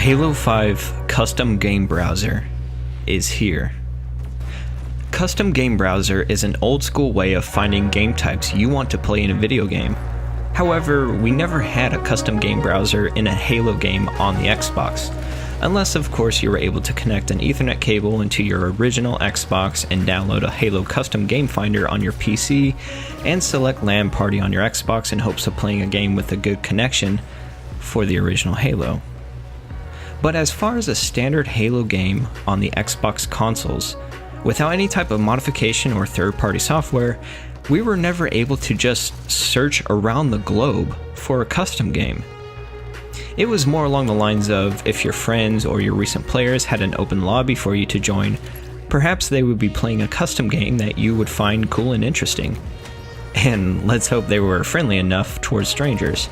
Halo 5 Custom Game Browser is here. Custom Game Browser is an old school way of finding game types you want to play in a video game. However, we never had a custom game browser in a Halo game on the Xbox, unless of course you were able to connect an Ethernet cable into your original Xbox and download a Halo custom game finder on your PC and select LAN party on your Xbox in hopes of playing a game with a good connection for the original Halo. But as far as a standard Halo game on the Xbox consoles, without any type of modification or third-party software, we were never able to just search around the globe for a custom game. It was more along the lines of if your friends or your recent players had an open lobby for you to join, perhaps they would be playing a custom game that you would find cool and interesting. And let's hope they were friendly enough towards strangers.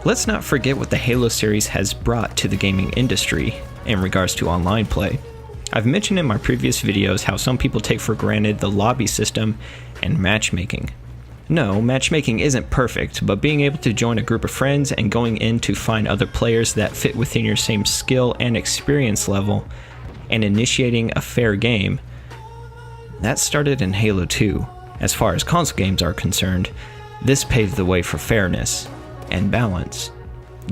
Let's not forget what the Halo series has brought to the gaming industry in regards to online play. I've mentioned in my previous videos how some people take for granted the lobby system and matchmaking. No, matchmaking isn't perfect, but being able to join a group of friends and going in to find other players that fit within your same skill and experience level and initiating a fair game, that started in Halo 2. As far as console games are concerned, this paved the way for fairness and balance.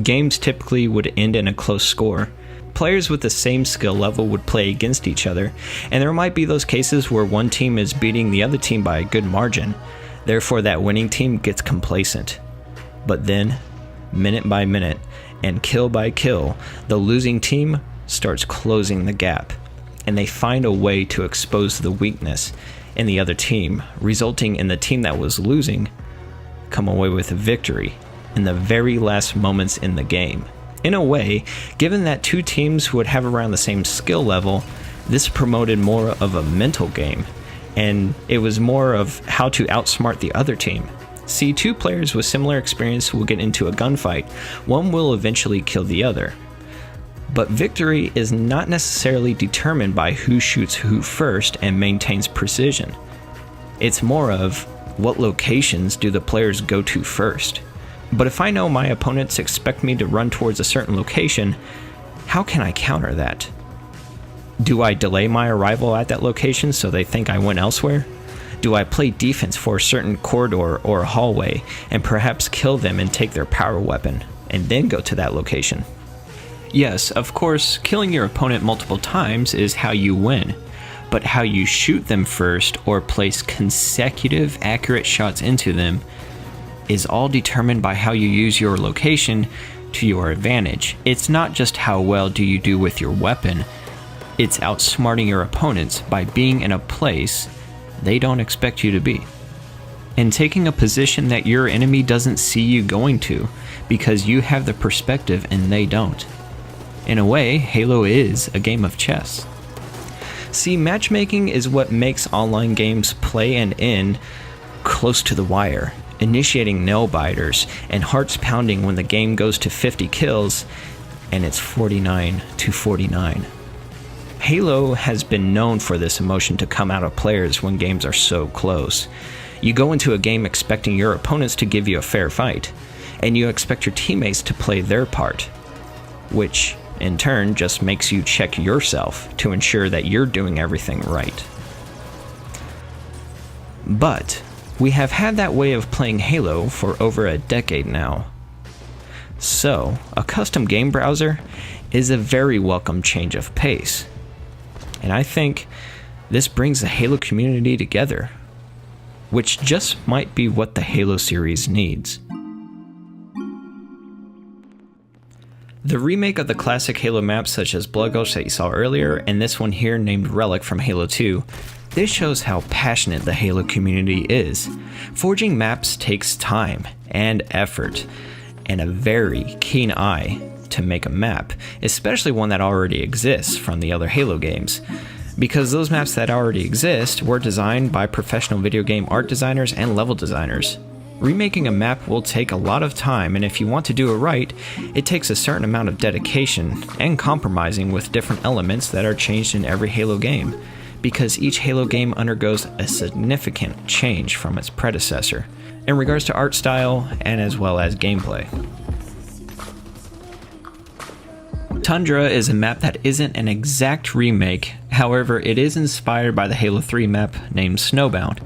Games typically would end in a close score. Players with the same skill level would play against each other, and there might be those cases where one team is beating the other team by a good margin, therefore that winning team gets complacent. But then, minute by minute, and kill by kill, the losing team starts closing the gap, and they find a way to expose the weakness in the other team, resulting in the team that was losing come away with a victory in the very last moments in the game. In a way, given that two teams would have around the same skill level, this promoted more of a mental game, and it was more of how to outsmart the other team. See, two players with similar experience will get into a gunfight. One will eventually kill the other. But victory is not necessarily determined by who shoots who first and maintains precision. It's more of what locations do the players go to first. But if I know my opponents expect me to run towards a certain location, how can I counter that? Do I delay my arrival at that location so they think I went elsewhere? Do I play defense for a certain corridor or hallway and perhaps kill them and take their power weapon, and then go to that location? Yes, of course, killing your opponent multiple times is how you win, but how you shoot them first or place consecutive accurate shots into them is all determined by how you use your location to your advantage. It's not just how well do you do with your weapon, it's outsmarting your opponents by being in a place they don't expect you to be, and taking a position that your enemy doesn't see you going to because you have the perspective and they don't. In a way, Halo is a game of chess. See, matchmaking is what makes online games play and end close to the wire, initiating nail-biters and hearts pounding when the game goes to 50 kills and it's 49-49. Halo has been known for this emotion to come out of players when games are so close. You go into a game expecting your opponents to give you a fair fight, and you expect your teammates to play their part, which in turn just makes you check yourself to ensure that you're doing everything right. But we have had that way of playing Halo for over a decade now. So, a custom game browser is a very welcome change of pace. And I think this brings the Halo community together, which just might be what the Halo series needs. The remake of the classic Halo maps such as Blood Gulch that you saw earlier, and this one here named Relic from Halo 2, this shows how passionate the Halo community is. Forging maps takes time and effort, and a very keen eye to make a map, especially one that already exists from the other Halo games, because those maps that already exist were designed by professional video game art designers and level designers. Remaking a map will take a lot of time, and if you want to do it right, it takes a certain amount of dedication and compromising with different elements that are changed in every Halo game, because each Halo game undergoes a significant change from its predecessor in regards to art style and as well as gameplay. Tundra is a map that isn't an exact remake, however it is inspired by the Halo 3 map named Snowbound.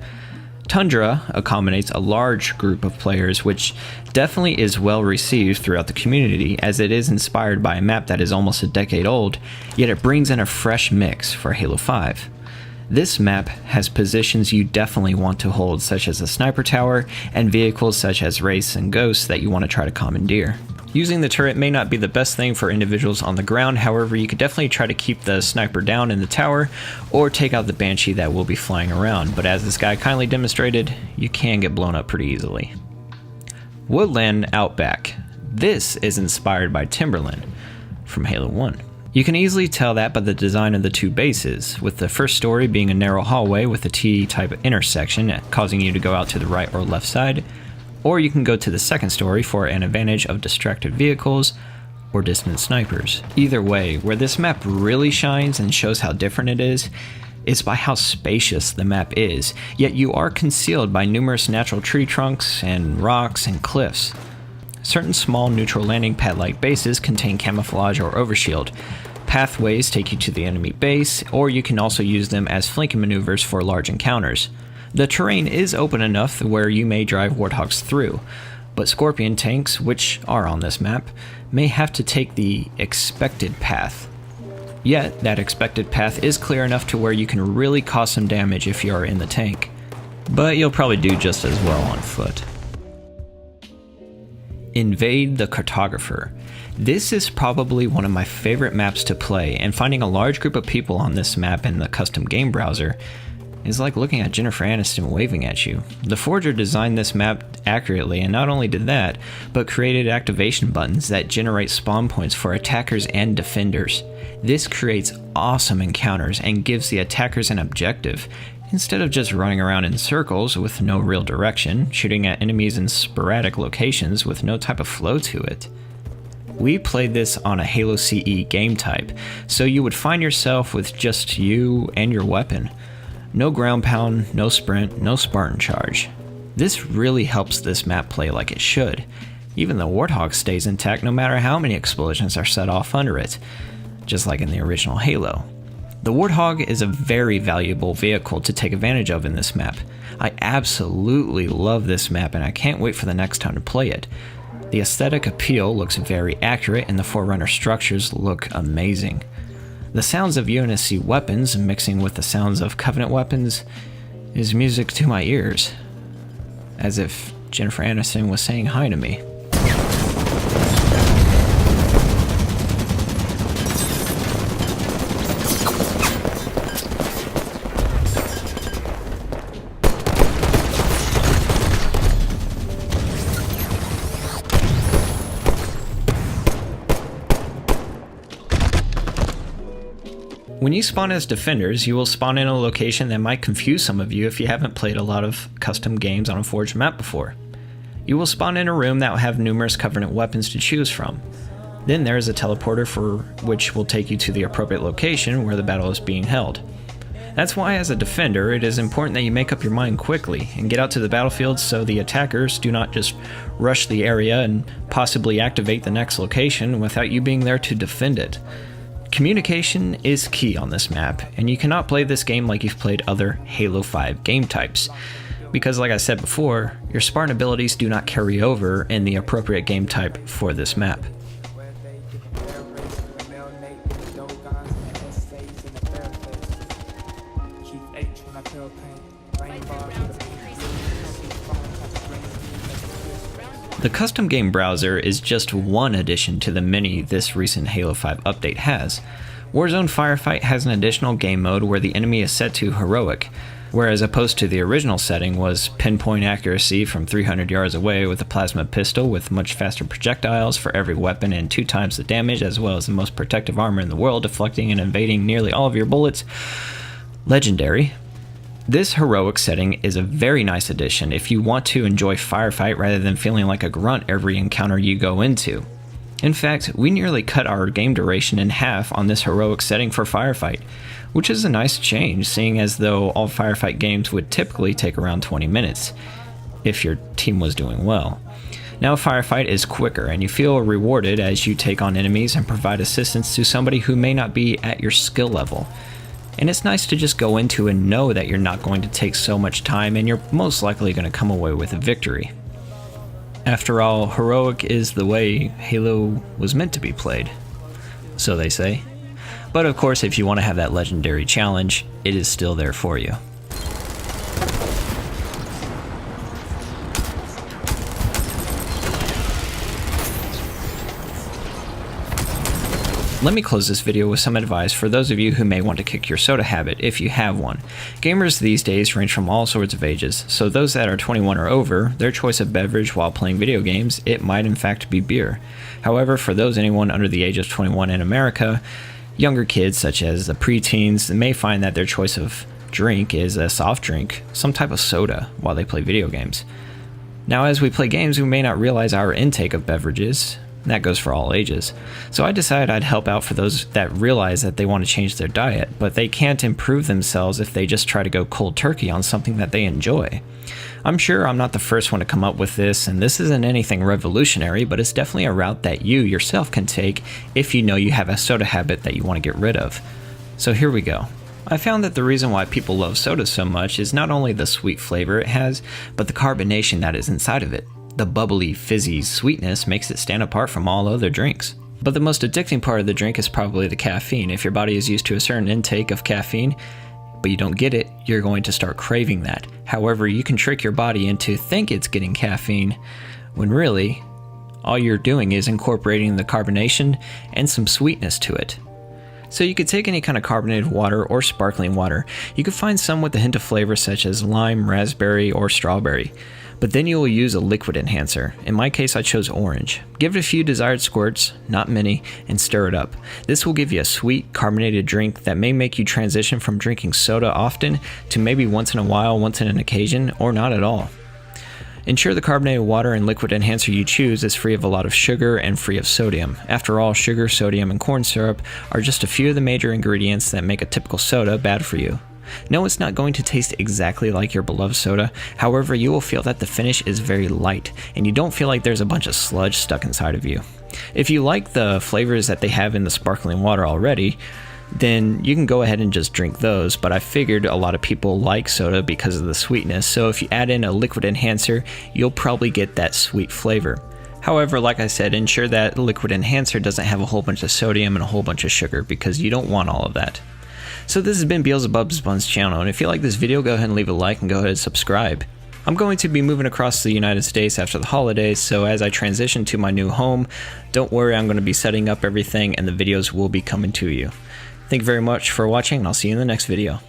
Tundra accommodates a large group of players, which definitely is well received throughout the community as it is inspired by a map that is almost a decade old, yet it brings in a fresh mix for Halo 5. This map has positions you definitely want to hold, such as a sniper tower, and vehicles such as Wraiths and Ghosts that you want to try to commandeer. Using the turret may not be the best thing for individuals on the ground, however you could definitely try to keep the sniper down in the tower, or take out the Banshee that will be flying around, but as this guy kindly demonstrated, you can get blown up pretty easily. Woodland Outback. This is inspired by Timberland from Halo 1. You can easily tell that by the design of the two bases, with the first story being a narrow hallway with a T-type intersection causing you to go out to the right or left side, or you can go to the second story for an advantage of distracted vehicles or distant snipers. Either way, where this map really shines and shows how different it is by how spacious the map is, yet you are concealed by numerous natural tree trunks and rocks and cliffs. Certain small neutral landing pad-like bases contain camouflage or overshield. Pathways take you to the enemy base, or you can also use them as flanking maneuvers for large encounters. The terrain is open enough where you may drive Warthogs through, but Scorpion tanks, which are on this map, may have to take the expected path. Yet, that expected path is clear enough to where you can really cause some damage if you are in the tank, but you'll probably do just as well on foot. Invade the Cartographer. This is probably one of my favorite maps to play, and finding a large group of people on this map in the custom game browser is like looking at Jennifer Aniston waving at you. The Forger designed this map accurately, and not only did that, but created activation buttons that generate spawn points for attackers and defenders. This creates awesome encounters and gives the attackers an objective, instead of just running around in circles with no real direction, shooting at enemies in sporadic locations with no type of flow to it. We played this on a Halo CE game type, so you would find yourself with just you and your weapon. No ground pound, no sprint, no Spartan charge. This really helps this map play like it should. Even the Warthog stays intact no matter how many explosions are set off under it, just like in the original Halo. The Warthog is a very valuable vehicle to take advantage of in this map. I absolutely love this map and I can't wait for the next time to play it. The aesthetic appeal looks very accurate and the Forerunner structures look amazing. The sounds of UNSC weapons mixing with the sounds of Covenant weapons is music to my ears. As if Jennifer Aniston was saying hi to me. When you spawn as defenders, you will spawn in a location that might confuse some of you if you haven't played a lot of custom games on a Forged map before. You will spawn in a room that will have numerous Covenant weapons to choose from. Then there is a teleporter for which will take you to the appropriate location where the battle is being held. That's why as a defender, it is important that you make up your mind quickly and get out to the battlefield so the attackers do not just rush the area and possibly activate the next location without you being there to defend it. Communication is key on this map, and you cannot play this game like you've played other Halo 5 game types, because like I said before, your Spartan abilities do not carry over in the appropriate game type for this map. The custom game browser is just one addition to the many this recent Halo 5 update has. Warzone Firefight has an additional game mode where the enemy is set to heroic, whereas opposed to the original setting was pinpoint accuracy from 300 yards away with a plasma pistol with much faster projectiles for every weapon and 2 times the damage, as well as the most protective armor in the world, deflecting and evading nearly all of your bullets. Legendary. This heroic setting is a very nice addition if you want to enjoy Firefight rather than feeling like a grunt every encounter you go into. In fact, we nearly cut our game duration in half on this heroic setting for Firefight, which is a nice change seeing as though all Firefight games would typically take around 20 minutes, if your team was doing well. Now a firefight is quicker and you feel rewarded as you take on enemies and provide assistance to somebody who may not be at your skill level. And it's nice to just go into and know that you're not going to take so much time and you're most likely going to come away with a victory. After all, heroic is the way Halo was meant to be played. So they say. But of course, if you want to have that legendary challenge, it is still there for you. Let me close this video with some advice for those of you who may want to kick your soda habit if you have one. Gamers these days range from all sorts of ages, so those that are 21 or over, their choice of beverage while playing video games, it might in fact be beer. However, for anyone under the age of 21 in America, younger kids such as the preteens may find that their choice of drink is a soft drink, some type of soda, while they play video games. Now as we play games, we may not realize our intake of beverages. That goes for all ages. So I decided I'd help out for those that realize that they want to change their diet, but they can't improve themselves if they just try to go cold turkey on something that they enjoy. I'm sure I'm not the first one to come up with this, and this isn't anything revolutionary, but it's definitely a route that you yourself can take if you know you have a soda habit that you want to get rid of. So here we go. I found that the reason why people love soda so much is not only the sweet flavor it has, but the carbonation that is inside of it. The bubbly, fizzy sweetness makes it stand apart from all other drinks. But the most addicting part of the drink is probably the caffeine. If your body is used to a certain intake of caffeine, but you don't get it, you're going to start craving that. However, you can trick your body into think it's getting caffeine, when really, all you're doing is incorporating the carbonation and some sweetness to it. So you could take any kind of carbonated water or sparkling water. You could find some with a hint of flavor such as lime, raspberry, or strawberry. But then you will use a liquid enhancer. In my case, I chose orange. Give it a few desired squirts, not many, and stir it up. This will give you a sweet, carbonated drink that may make you transition from drinking soda often to maybe once in a while, once in an occasion, or not at all. Ensure the carbonated water and liquid enhancer you choose is free of a lot of sugar and free of sodium. After all, sugar, sodium, and corn syrup are just a few of the major ingredients that make a typical soda bad for you. No, it's not going to taste exactly like your beloved soda, however you will feel that the finish is very light, and you don't feel like there's a bunch of sludge stuck inside of you. If you like the flavors that they have in the sparkling water already, then you can go ahead and just drink those, but I figured a lot of people like soda because of the sweetness, so if you add in a liquid enhancer, you'll probably get that sweet flavor. However, like I said, ensure that liquid enhancer doesn't have a whole bunch of sodium and a whole bunch of sugar because you don't want all of that. So this has been Beelzebub's Buns channel, and if you like this video, go ahead and leave a like and go ahead and subscribe. I'm going to be moving across the United States after the holidays, so as I transition to my new home, don't worry, I'm going to be setting up everything and the videos will be coming to you. Thank you very much for watching, and I'll see you in the next video.